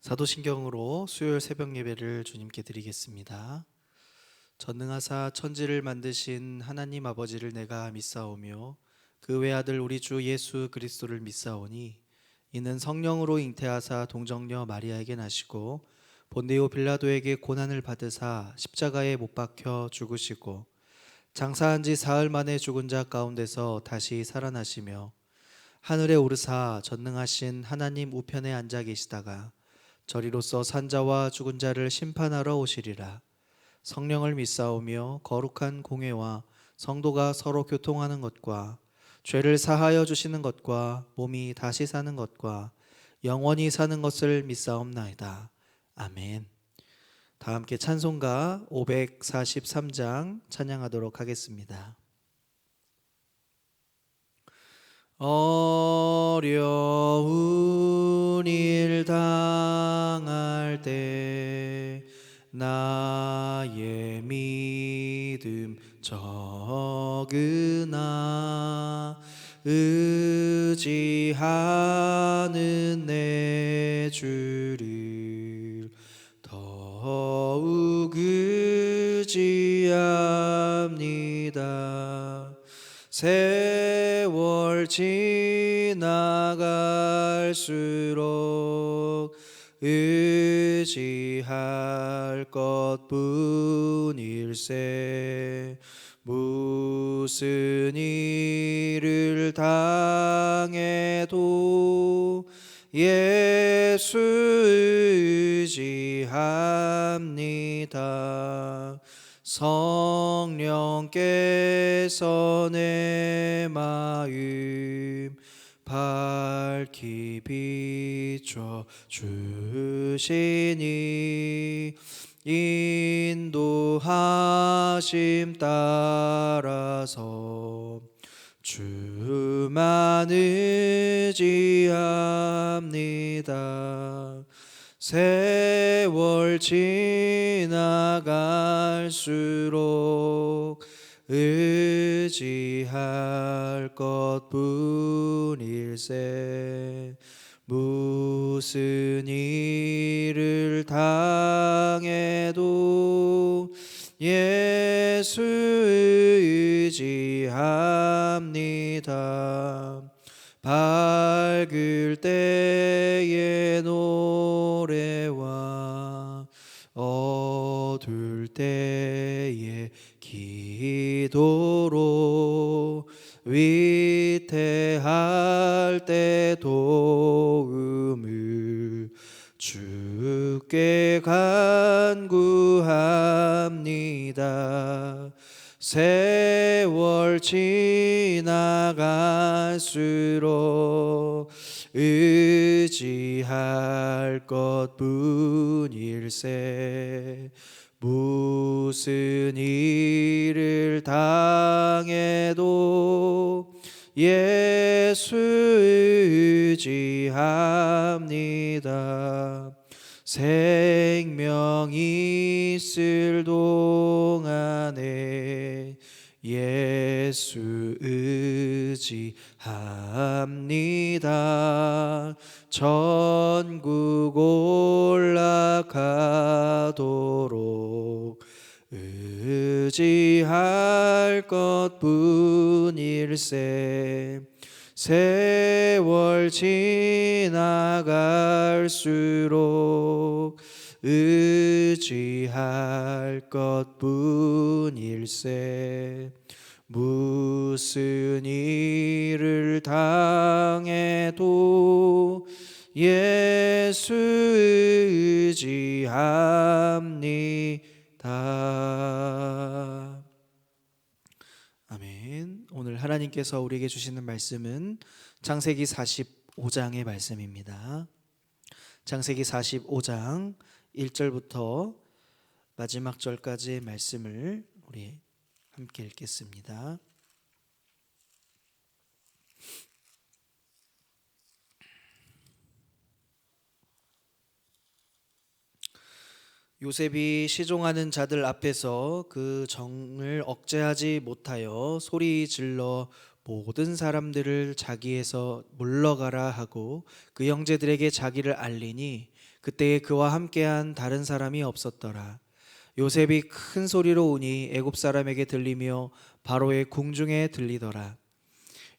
사도신경으로 수요일 새벽 예배를 주님께 드리겠습니다. 전능하사 천지를 만드신 하나님 아버지를 내가 믿사오며 그 외아들 우리 주 예수 그리스도를 믿사오니 이는 성령으로 잉태하사 동정녀 마리아에게 나시고 본디오 빌라도에게 고난을 받으사 십자가에 못 박혀 죽으시고 장사한 지 사흘 만에 죽은 자 가운데서 다시 살아나시며 하늘에 오르사 전능하신 하나님 우편에 앉아 계시다가 저리로서 산자와 죽은 자를 심판하러 오시리라. 성령을 믿사오며 거룩한 공회와 성도가 서로 교통하는 것과 죄를 사하여 주시는 것과 몸이 다시 사는 것과 영원히 사는 것을 믿사옵나이다. 아멘. 다 함께 찬송가 543장 찬양하도록 하겠습니다. 어려운 일 당할 때 나의 믿음 적으나 의지하는 내 주를 더욱 의지합니다. 세월 지나갈수록 의지할 것뿐일세. 무슨 일을 당해도 예수 의지합니다. 성령께서 내 마음 밝히 비춰 주시니 인도하심 따라서 주만 의지합니다. 세월 지나갈수록 의지할 것뿐일세. 무슨 일을 당해도 예수 의지합니다. 밝을 때의 노래와 어두울 때의 기도로 위태할 때 도움을 주께 간구합니다. 세월 지나갈수록 의지할 것뿐일세. 무슨 일을 당해도 예수 의지합니다. 생명이 있을 동안에 예수 의지합니다. 천국 올라가도록 의지할 것뿐일세. 세월 지나갈수록 의지할 것뿐일세. 무슨 일을 당해도 예수 의지합니다. 아멘. 오늘 하나님께서 우리에게 주시는 말씀은 창세기 45장의 말씀입니다. 창세기 45장 1절부터 마지막 절까지의 말씀을 우리 함께 읽겠습니다. 요셉이 시종하는 자들 앞에서 그 정을 억제하지 못하여 소리 질러 모든 사람들을 자기에서 물러가라 하고 그 형제들에게 자기를 알리니 그때에 그와 함께한 다른 사람이 없었더라. 요셉이 큰 소리로 우니 애굽 사람에게 들리며 바로의 궁중에 들리더라.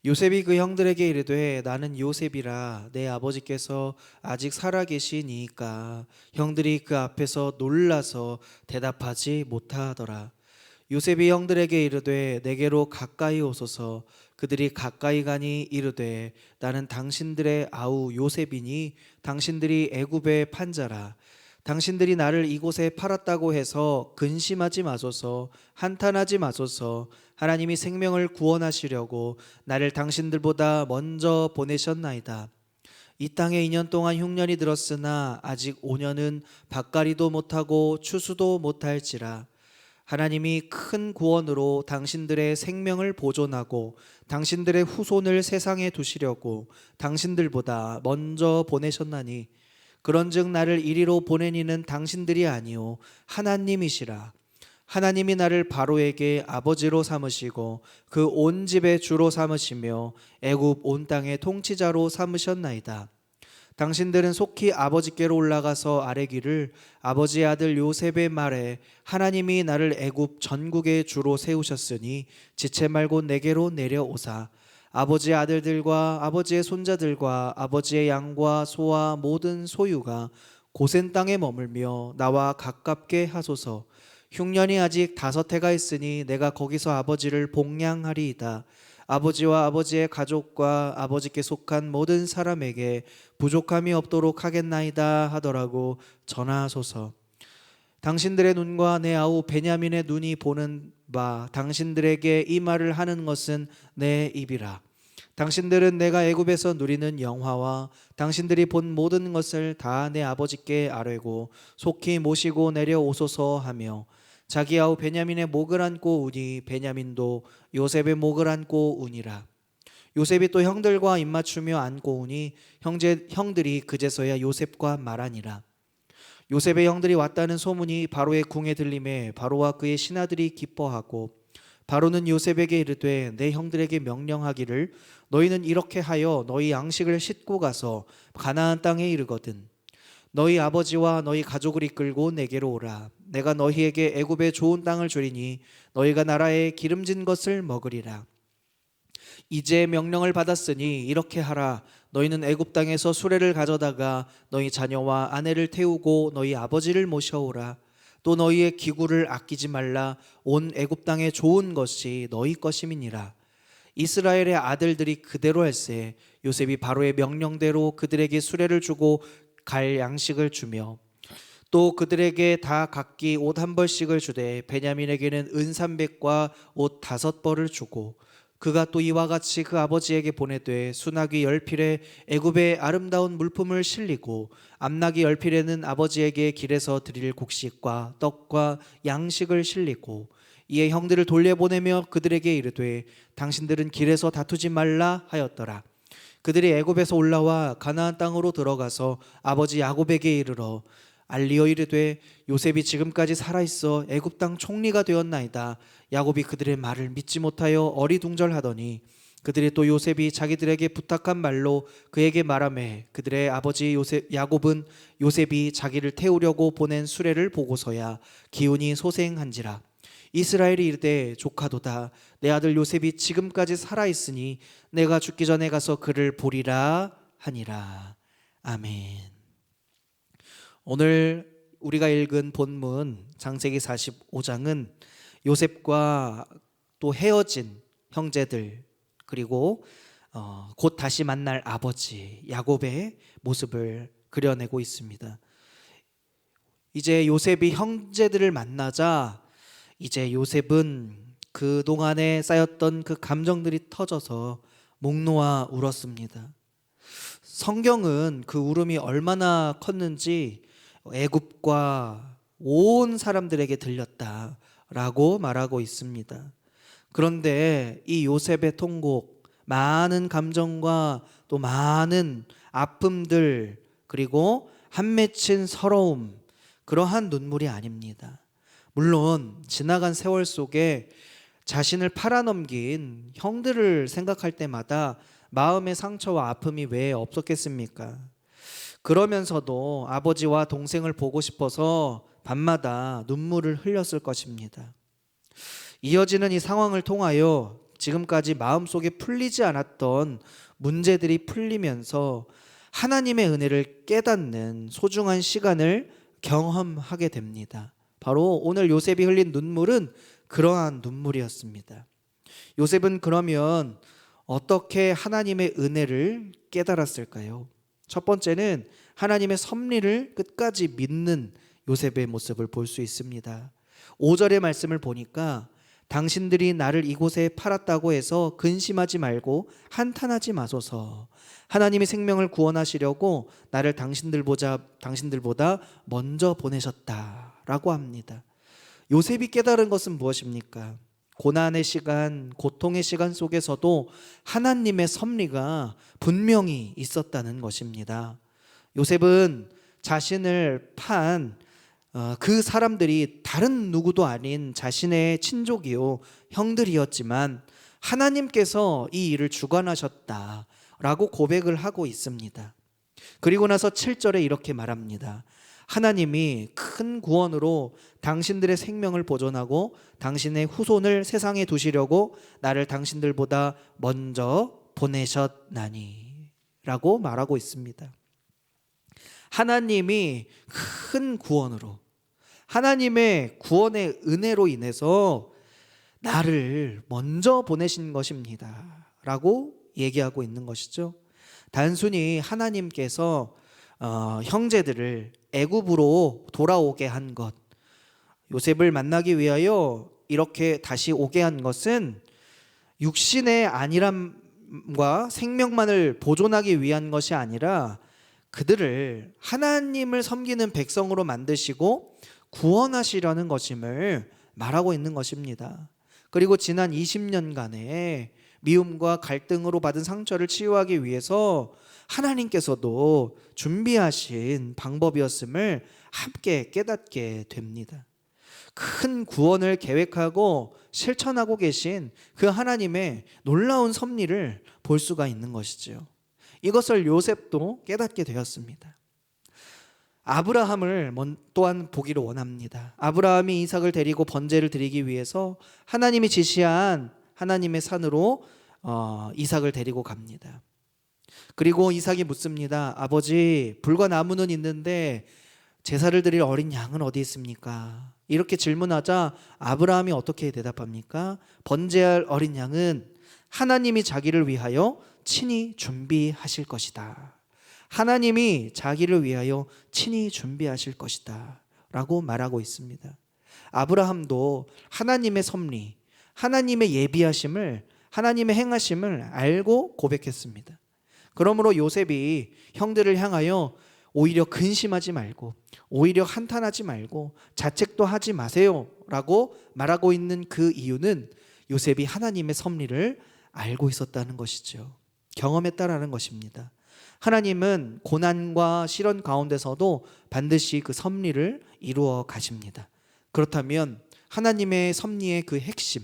요셉이 그 형들에게 이르되 나는 요셉이라 내 아버지께서 아직 살아 계시니까 형들이 그 앞에서 놀라서 대답하지 못하더라. 요셉이 형들에게 이르되 내게로 가까이 오소서. 그들이 가까이 가니 이르되 나는 당신들의 아우 요셉이니 당신들이 애굽의 판자라. 당신들이 나를 이곳에 팔았다고 해서 근심하지 마소서. 한탄하지 마소서. 하나님이 생명을 구원하시려고 나를 당신들보다 먼저 보내셨나이다. 이 땅에 2년 동안 흉년이 들었으나 아직 5년은 밭갈이도 못하고 추수도 못할지라. 하나님이 큰 구원으로 당신들의 생명을 보존하고 당신들의 후손을 세상에 두시려고 당신들보다 먼저 보내셨나니 그런즉 나를 이리로 보내니는 당신들이 아니요 하나님이시라. 하나님이 나를 바로에게 아버지로 삼으시고 그 온 집의 주로 삼으시며 애굽 온 땅의 통치자로 삼으셨나이다. 당신들은 속히 아버지께로 올라가서 아뢰기를 아버지의 아들 요셉의 말에 하나님이 나를 애굽 전국의 주로 세우셨으니 지체 말고 내게로 내려오사 아버지의 아들들과 아버지의 손자들과 아버지의 양과 소와 모든 소유가 고센 땅에 머물며 나와 가깝게 하소서. 흉년이 아직 5해가 있으니 내가 거기서 아버지를 복량하리이다. 아버지와 아버지의 가족과 아버지께 속한 모든 사람에게 부족함이 없도록 하겠나이다 하더라고 전하소서. 당신들의 눈과 내 아우 베냐민의 눈이 보는 바 당신들에게 이 말을 하는 것은 내 입이라. 당신들은 내가 애굽에서 누리는 영화와 당신들이 본 모든 것을 다 내 아버지께 아뢰고 속히 모시고 내려오소서 하며 자기 아우 베냐민의 목을 안고 우니 베냐민도 요셉의 목을 안고 우니라. 요셉이 또 형들과 입맞추며 안고 우니 형들이 그제서야 요셉과 말하니라. 요셉의 형들이 왔다는 소문이 바로의 궁에 들림에 바로와 그의 신하들이 기뻐하고 바로는 요셉에게 이르되 내 형들에게 명령하기를 너희는 이렇게 하여 너희 양식을 싣고 가서 가나안 땅에 이르거든 너희 아버지와 너희 가족을 이끌고 내게로 오라. 내가 너희에게 애굽의 좋은 땅을 주리니 너희가 나라에 기름진 것을 먹으리라. 이제 명령을 받았으니 이렇게 하라. 너희는 애굽 땅에서 수레를 가져다가 너희 자녀와 아내를 태우고 너희 아버지를 모셔오라. 또 너희의 기구를 아끼지 말라. 온 애굽 땅의 좋은 것이 너희 것임이니라. 이스라엘의 아들들이 그대로 할세 요셉이 바로의 명령대로 그들에게 수레를 주고 갈 양식을 주며 또 그들에게 다 각기 옷 1벌씩을 주되 베냐민에게는 은 300과 옷 5벌을 주고 그가 또 이와 같이 그 아버지에게 보내되 수나귀 10필에 애굽의 아름다운 물품을 실리고 암나귀 10필에는 아버지에게 길에서 드릴 곡식과 떡과 양식을 실리고 이에 형들을 돌려보내며 그들에게 이르되 당신들은 길에서 다투지 말라 하였더라. 그들이 애굽에서 올라와 가나안 땅으로 들어가서 아버지 야곱에게 이르러 알리어 이르되 요셉이 지금까지 살아있어 애굽 땅 총리가 되었나이다. 야곱이 그들의 말을 믿지 못하여 어리둥절하더니 그들이 또 요셉이 자기들에게 부탁한 말로 그에게 말하매 그들의 아버지 야곱은 요셉이 자기를 태우려고 보낸 수레를 보고서야 기운이 소생한지라. 이스라엘이 이르되 조카도다. 내 아들 요셉이 지금까지 살아있으니 내가 죽기 전에 가서 그를 보리라 하니라. 아멘. 오늘 우리가 읽은 본문 창세기 45장은 요셉과 또 헤어진 형제들 그리고 곧 다시 만날 아버지 야곱의 모습을 그려내고 있습니다. 이제 요셉이 형제들을 만나자 이제 요셉은 그동안에 쌓였던 그 감정들이 터져서 목 놓아 울었습니다. 성경은 그 울음이 얼마나 컸는지 애굽과 온 사람들에게 들렸다라고 말하고 있습니다. 그런데 이 요셉의 통곡, 많은 감정과 또 많은 아픔들 그리고 한 맺힌 서러움 그러한 눈물이 아닙니다. 물론 지나간 세월 속에 자신을 팔아넘긴 형들을 생각할 때마다 마음의 상처와 아픔이 왜 없었겠습니까? 그러면서도 아버지와 동생을 보고 싶어서 밤마다 눈물을 흘렸을 것입니다. 이어지는 이 상황을 통하여 지금까지 마음속에 풀리지 않았던 문제들이 풀리면서 하나님의 은혜를 깨닫는 소중한 시간을 경험하게 됩니다. 바로 오늘 요셉이 흘린 눈물은 그러한 눈물이었습니다. 요셉은 그러면 어떻게 하나님의 은혜를 깨달았을까요? 첫 번째는 하나님의 섭리를 끝까지 믿는 요셉의 모습을 볼 수 있습니다. 5절의 말씀을 보니까 당신들이 나를 이곳에 팔았다고 해서 근심하지 말고 한탄하지 마소서. 하나님이 생명을 구원하시려고 나를 당신들보다 먼저 보내셨다라고 합니다. 요셉이 깨달은 것은 무엇입니까? 고난의 시간, 고통의 시간 속에서도 하나님의 섭리가 분명히 있었다는 것입니다. 요셉은 자신을 판 그 사람들이 다른 누구도 아닌 자신의 친족이요 형들이었지만 하나님께서 이 일을 주관하셨다라고 고백을 하고 있습니다. 그리고 나서 7절에 이렇게 말합니다. 하나님이 큰 구원으로 당신들의 생명을 보존하고 당신의 후손을 세상에 두시려고 나를 당신들보다 먼저 보내셨나니 라고 말하고 있습니다. 하나님이 큰 구원으로, 하나님의 구원의 은혜로 인해서 나를 먼저 보내신 것입니다 라고 얘기하고 있는 것이죠. 단순히 하나님께서 형제들을 애굽으로 돌아오게 한 것, 요셉을 만나기 위하여 이렇게 다시 오게 한 것은 육신의 안일함과 생명만을 보존하기 위한 것이 아니라 그들을 하나님을 섬기는 백성으로 만드시고 구원하시려는 것임을 말하고 있는 것입니다. 그리고 지난 20년간의 미움과 갈등으로 받은 상처를 치유하기 위해서 하나님께서도 준비하신 방법이었음을 함께 깨닫게 됩니다. 큰 구원을 계획하고 실천하고 계신 그 하나님의 놀라운 섭리를 볼 수가 있는 것이죠. 이것을 요셉도 깨닫게 되었습니다. 아브라함을 또한 보기를 원합니다. 아브라함이 이삭을 데리고 번제를 드리기 위해서 하나님이 지시한 하나님의 산으로 이삭을 데리고 갑니다. 그리고 이삭이 묻습니다. 아버지, 불과 나무는 있는데 제사를 드릴 어린 양은 어디 있습니까? 이렇게 질문하자 아브라함이 어떻게 대답합니까? 번제할 어린 양은 하나님이 자기를 위하여 친히 준비하실 것이다. 하나님이 자기를 위하여 친히 준비하실 것이다 라고 말하고 있습니다. 아브라함도 하나님의 섭리, 하나님의 예비하심을, 하나님의 행하심을 알고 고백했습니다. 그러므로 요셉이 형들을 향하여 오히려 근심하지 말고, 오히려 한탄하지 말고 자책도 하지 마세요 라고 말하고 있는 그 이유는 요셉이 하나님의 섭리를 알고 있었다는 것이죠. 경험했다라는 것입니다. 하나님은 고난과 시련 가운데서도 반드시 그 섭리를 이루어 가십니다. 그렇다면 하나님의 섭리의 그 핵심,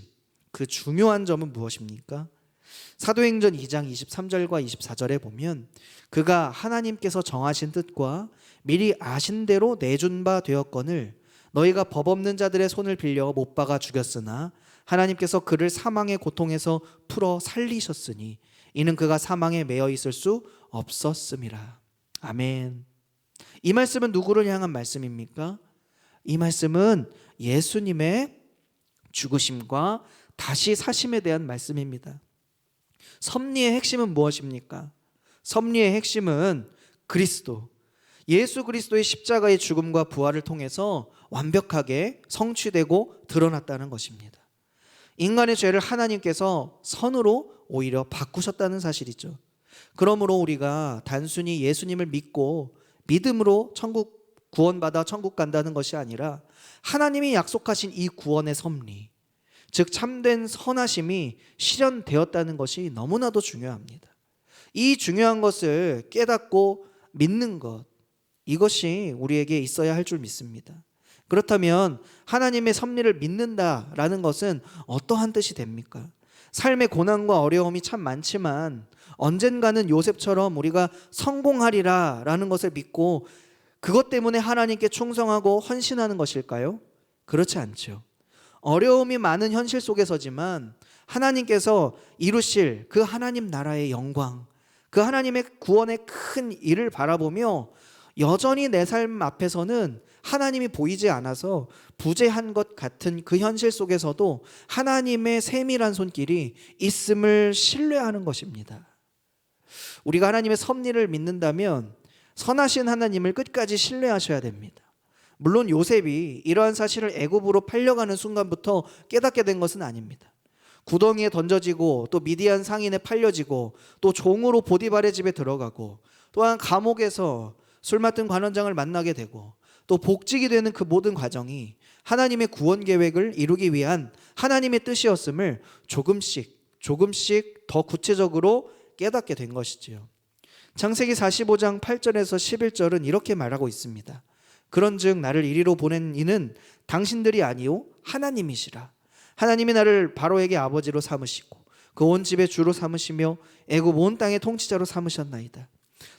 그 중요한 점은 무엇입니까? 사도행전 2장 23절과 24절에 보면 그가 하나님께서 정하신 뜻과 미리 아신 대로 내준 바 되었거늘 너희가 법 없는 자들의 손을 빌려 못 박아 죽였으나 하나님께서 그를 사망의 고통에서 풀어 살리셨으니 이는 그가 사망에 매여 있을 수 없었음이라. 아멘. 이 말씀은 누구를 향한 말씀입니까? 이 말씀은 예수님의 죽으심과 다시 사심에 대한 말씀입니다. 섭리의 핵심은 무엇입니까? 섭리의 핵심은 그리스도, 예수 그리스도의 십자가의 죽음과 부활을 통해서 완벽하게 성취되고 드러났다는 것입니다. 인간의 죄를 하나님께서 선으로 오히려 바꾸셨다는 사실이죠. 그러므로 우리가 단순히 예수님을 믿고 믿음으로 구원받아 천국 간다는 것이 아니라 하나님이 약속하신 이 구원의 섭리, 즉 참된 선하심이 실현되었다는 것이 너무나도 중요합니다. 이 중요한 것을 깨닫고 믿는 것, 이것이 우리에게 있어야 할 줄 믿습니다. 그렇다면 하나님의 섭리를 믿는다라는 것은 어떠한 뜻이 됩니까? 삶의 고난과 어려움이 참 많지만 언젠가는 요셉처럼 우리가 성공하리라 라는 것을 믿고 그것 때문에 하나님께 충성하고 헌신하는 것일까요? 그렇지 않죠. 어려움이 많은 현실 속에서지만 하나님께서 이루실 그 하나님 나라의 영광, 그 하나님의 구원의 큰 일을 바라보며 여전히 내 삶 앞에서는 하나님이 보이지 않아서 부재한 것 같은 그 현실 속에서도 하나님의 세밀한 손길이 있음을 신뢰하는 것입니다. 우리가 하나님의 섭리를 믿는다면 선하신 하나님을 끝까지 신뢰하셔야 됩니다. 물론 요셉이 이러한 사실을 애굽으로 팔려가는 순간부터 깨닫게 된 것은 아닙니다. 구덩이에 던져지고 또 미디안 상인에 팔려지고 또 종으로 보디발의 집에 들어가고 또한 감옥에서 술 맡은 관원장을 만나게 되고 또 복직이 되는 그 모든 과정이 하나님의 구원 계획을 이루기 위한 하나님의 뜻이었음을 조금씩 더 구체적으로 깨닫게 된 것이지요. 창세기 45장 8절에서 11절은 이렇게 말하고 있습니다. 그런즉 나를 이리로 보낸 이는 당신들이 아니요 하나님이시라. 하나님이 나를 바로에게 아버지로 삼으시고 그 온 집의 주로 삼으시며 애굽 온 땅의 통치자로 삼으셨나이다.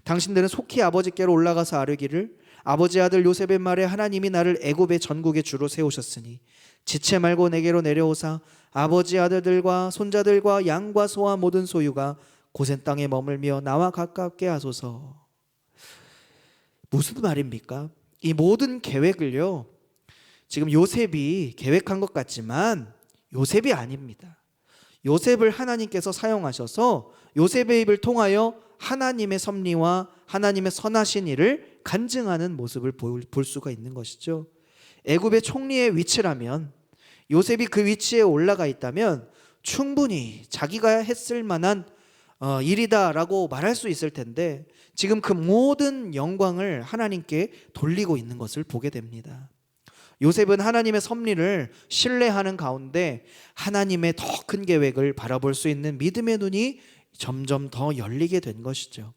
당신들은 속히 아버지께로 올라가서 아뢰기를 아버지 아들 요셉의 말에 하나님이 나를 애굽의 전국의 주로 세우셨으니 지체 말고 내게로 내려오사 아버지 아들들과 손자들과 양과 소와 모든 소유가 고센 땅에 머물며 나와 가깝게 하소서. 무슨 말입니까? 이 모든 계획을요, 지금 요셉이 계획한 것 같지만 요셉이 아닙니다. 요셉을 하나님께서 사용하셔서 요셉의 입을 통하여 하나님의 섭리와 하나님의 선하신 일을 간증하는 모습을 볼 수가 있는 것이죠. 애굽의 총리의 위치라면, 요셉이 그 위치에 올라가 있다면 충분히 자기가 했을 만한 일이다라고 말할 수 있을 텐데 지금 그 모든 영광을 하나님께 돌리고 있는 것을 보게 됩니다. 요셉은 하나님의 섭리를 신뢰하는 가운데 하나님의 더 큰 계획을 바라볼 수 있는 믿음의 눈이 점점 더 열리게 된 것이죠.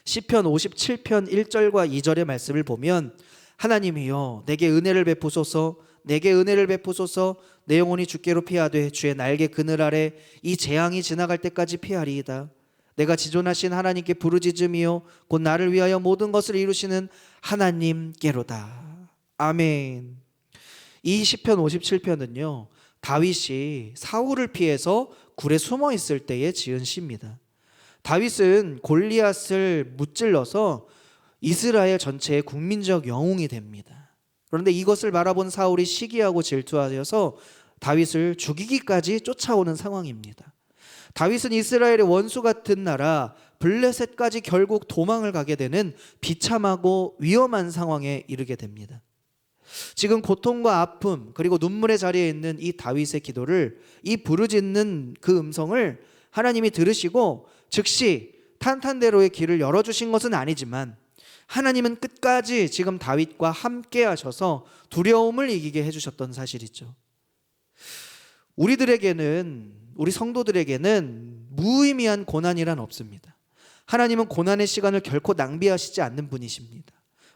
시편 57편 1절과 2절의 말씀을 보면 하나님이여 내게 은혜를 베푸소서, 내게 은혜를 베푸소서, 내 영혼이 주께로 피하되 주의 날개 그늘 아래 이 재앙이 지나갈 때까지 피하리이다. 내가 지존하신 하나님께 부르짖음이요 곧 나를 위하여 모든 것을 이루시는 하나님께로다. 아멘. 이 시편 57편은요 다윗이 사울을 피해서 굴에 숨어 있을 때에 지은 시입니다. 다윗은 골리앗을 무찔러서 이스라엘 전체의 국민적 영웅이 됩니다. 그런데 이것을 바라본 사울이 시기하고 질투하여서 다윗을 죽이기까지 쫓아오는 상황입니다. 다윗은 이스라엘의 원수 같은 나라 블레셋까지 결국 도망을 가게 되는 비참하고 위험한 상황에 이르게 됩니다. 지금 고통과 아픔 그리고 눈물의 자리에 있는 이 다윗의 기도를, 이 부르짖는 그 음성을 하나님이 들으시고 즉시 탄탄대로의 길을 열어주신 것은 아니지만 하나님은 끝까지 지금 다윗과 함께 하셔서 두려움을 이기게 해주셨던 사실이죠. 우리 성도들에게는 무의미한 고난이란 없습니다. 하나님은 고난의 시간을 결코 낭비하시지 않는 분이십니다.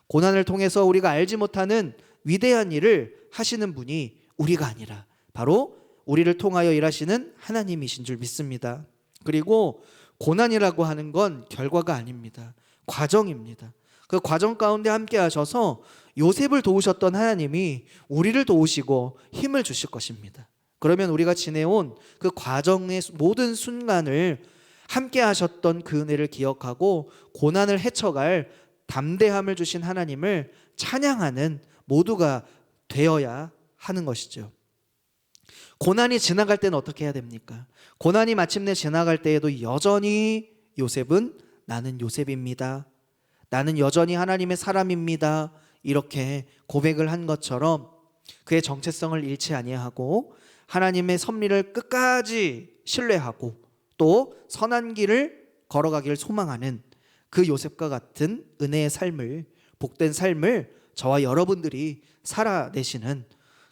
고난을 통해서 우리가 알지 못하는 위대한 일을 하시는 분이 우리가 아니라 바로 우리를 통하여 일하시는 하나님이신 줄 믿습니다. 그리고 고난이라고 하는 건 결과가 아닙니다. 과정입니다. 그 과정 가운데 함께 하셔서 요셉을 도우셨던 하나님이 우리를 도우시고 힘을 주실 것입니다. 그러면 우리가 지내온 그 과정의 모든 순간을 함께 하셨던 그 은혜를 기억하고 고난을 헤쳐갈 담대함을 주신 하나님을 찬양하는 모두가 되어야 하는 것이죠. 고난이 지나갈 때는 어떻게 해야 됩니까? 고난이 마침내 지나갈 때에도 여전히 요셉은 나는 요셉입니다. 나는 여전히 하나님의 사람입니다. 이렇게 고백을 한 것처럼 그의 정체성을 잃지 아니하고 하나님의 섭리를 끝까지 신뢰하고 또 선한 길을 걸어가기를 소망하는 그 요셉과 같은 은혜의 삶을, 복된 삶을 저와 여러분들이 살아내시는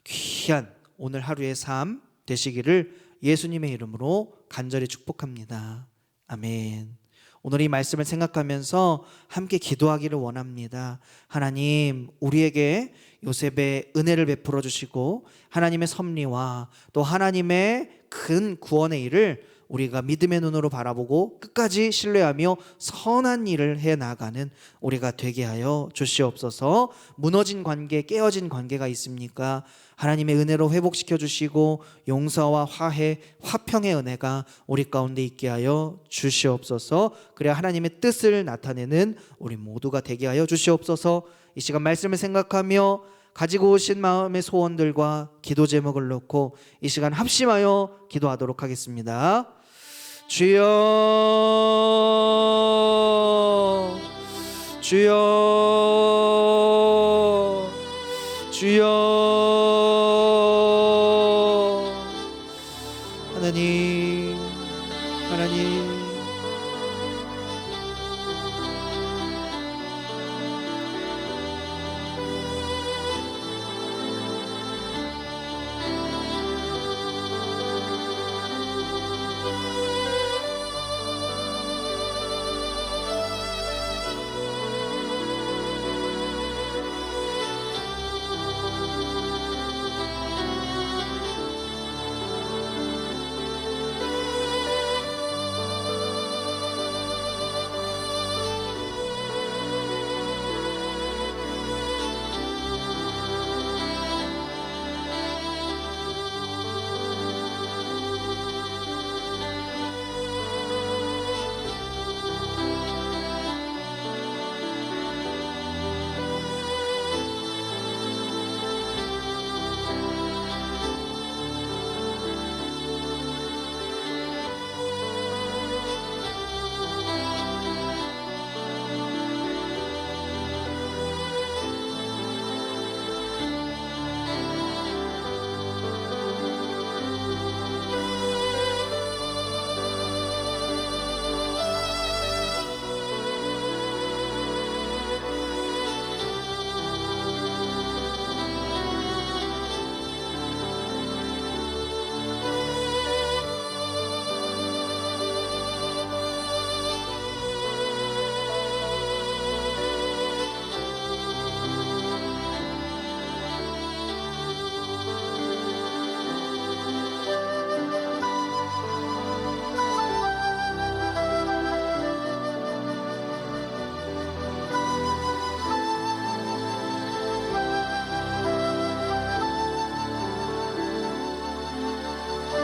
귀한 오늘 하루의 삶 되시기를 예수님의 이름으로 간절히 축복합니다. 아멘. 오늘 이 말씀을 생각하면서 함께 기도하기를 원합니다. 하나님, 우리에게 요셉의 은혜를 베풀어 주시고 하나님의 섭리와 또 하나님의 큰 구원의 일을 우리가 믿음의 눈으로 바라보고 끝까지 신뢰하며 선한 일을 해나가는 우리가 되게 하여 주시옵소서. 무너진 관계, 깨어진 관계가 있습니까? 하나님의 은혜로 회복시켜 주시고 용서와 화해, 화평의 은혜가 우리 가운데 있게 하여 주시옵소서. 그래야 하나님의 뜻을 나타내는 우리 모두가 되게 하여 주시옵소서. 이 시간 말씀을 생각하며 가지고 오신 마음의 소원들과 기도 제목을 놓고 이 시간 합심하여 기도하도록 하겠습니다. 주여, 주여, 주여.